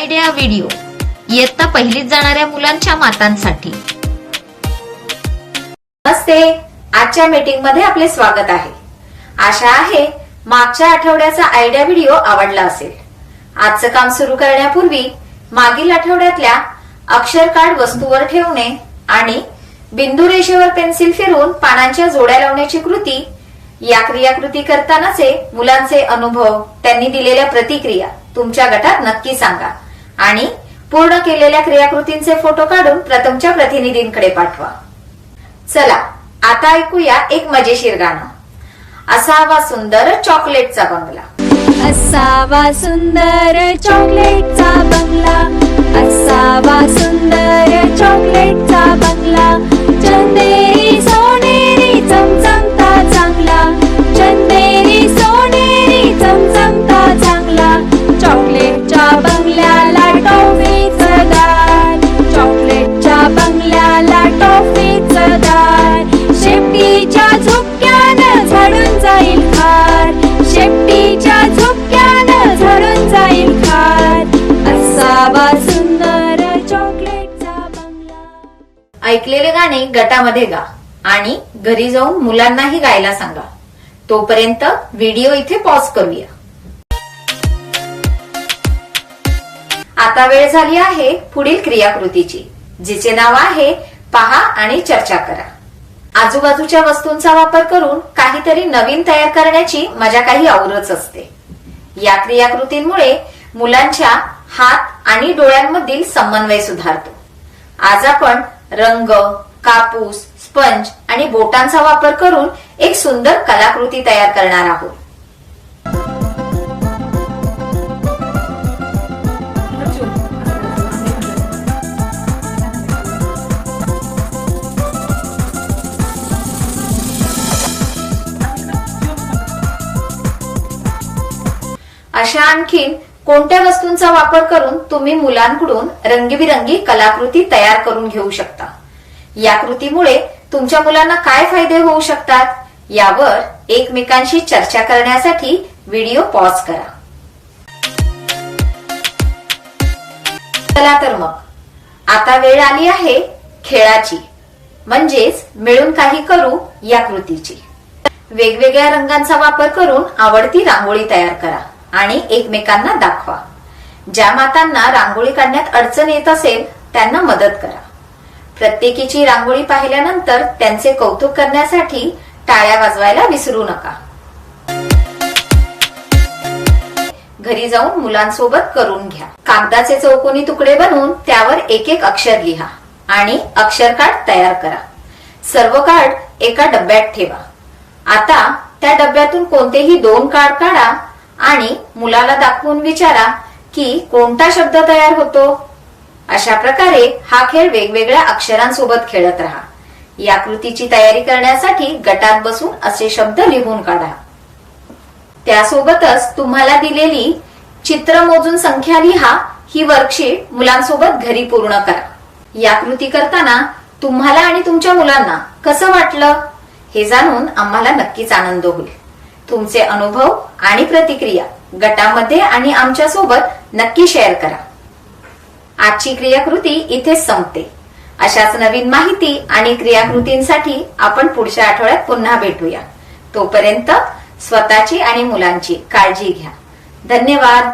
Idea video इयत्ता पहिलीत जाणाऱ्या मुलांच्या मातांसाठी। नमस्ते, आजच्या मीटिंग मध्ये आपले स्वागत आहे। आशा आहे मागच्या आठवड्याचा आयडिया व्हिडिओ आवडला असेल। आजचं काम सुरू करण्यापूर्वी मागील आठवड्यातल्या अक्षर कार्ड वस्तूवर ठेवणे आणि बिंदू रेषेवर पेन्सिल फिरवून पानांच्या जोड्या लावण्याची कृती, या क्रियाकृती करतानाचे मुलांचे अनुभव, त्यांनी दिलेल्या प्रतिक्रिया तुमच्या गटात नक्की सांगा आणि पूर्ण केलेल्या क्रियाकृतींचे फोटो काढून प्रथमच्या प्रतिनिधींकडे पाठवा। चला आता ऐकूया एक मजेशीर गाणं। असावा सुंदर चॉकलेटचा बंगला, असावा सुंदर चॉकलेटचा बंगला, असावा सुंदर चॉकलेटचा बंगला, चंदेरी सोनेरी चमचमता चांगला, चंदेरी सोनेरी चमचमता चांगला, चॉकलेटच्या बंगल्याला टॉफीचं दार, चॉकलेटच्या बंगल्याला टॉफीचं दार, शेपटीच्या झुपक्यानं झाडून जाईल खार, शेपटीच्या झुपक्यानं झाडून जाईल खार, असावा सुंदर चॉकलेटचा बंगला। ऐकलेले गाणे गटामध्ये गा आणि घरी जाऊन मुलांनाही गायला सांगा। तोपर्यंत व्हिडिओ इथे पॉज करूया। आता वेळ झाली आहे पुढील क्रियाकृतीची, जिचे नाव आहे पहा आणि चर्चा करा। आजूबाजूच्या वस्तूंचा वापर करून काहीतरी नवीन तयार करण्याची मजा काही औरच असते। या क्रियाकृतींमुळे मुलांच्या हात आणि डोळ्यांमधील समन्वय सुधारतो। आज आपण रंग, कापूस, स्पंज आणि बोटांचा वापर करून एक सुंदर कलाकृती तयार करणार आहोत। अशा आणखीन कोणत्या वस्तूंचा वापर करून तुम्ही मुलांकडून रंगीबिरंगी कलाकृती तयार करून घेऊ शकता? या कृतीमुळे तुमच्या मुलांना काय फायदे होऊ शकतात यावर एकमेकांशी चर्चा करण्यासाठी व्हिडिओ पॉज करा। चला तर मग आता वेळ आली आहे खेळाची, म्हणजेच मिळून काही करू या कृतीची। वेगवेगळ्या रंगांचा वापर करून आवडती रांगोळी तयार करा आणि एकमेकांना दाखवा। ज्या मातांना रांगोळी काढण्यात अडचण येत असेल त्यांना मदत करा। प्रत्येकीची रांगोळी पाहिल्यानंतर त्यांचे कौतुक करण्यासाठी टाळ्या वाजवायला विसरू नका। घरी जाऊन मुलांसोबत करून घ्या। कागदाचे चौकोनी तुकडे बनवून त्यावर एक एक अक्षर लिहा आणि अक्षर कार्ड तयार करा। सर्व कार्ड एका डब्यात ठेवा। आता त्या डब्यातून कोणतेही 2 कार्ड काढा आणि मुलाला दाखवून विचारा की कोणता शब्द तयार होतो। अशा प्रकारे हा खेळ वेगवेगळ्या अक्षरांसोबत खेळत राहा। या कृतीची तयारी करण्यासाठी गटात बसून असे शब्द लिहून काढा। त्यासोबतच तुम्हाला दिलेली चित्र मोजून संख्या लिहा ही वर्कशीट मुलांसोबत घरी पूर्ण करा। या कृती करताना तुम्हाला आणि तुमच्या मुलांना कसं वाटलं हे जाणून आम्हाला नक्कीच आनंद होईल। तुमचे अनुभव आणि प्रतिक्रिया गटामध्ये आणि आमच्या सोबत नक्की शेअर करा। आजची क्रियाकृती इथेच संपते। अशाच नवीन माहिती आणि क्रियाकृतींसाठी आपण पुढच्या आठवड्यात पुन्हा भेटूया। तोपर्यंत स्वतःची आणि मुलांची काळजी घ्या। धन्यवाद।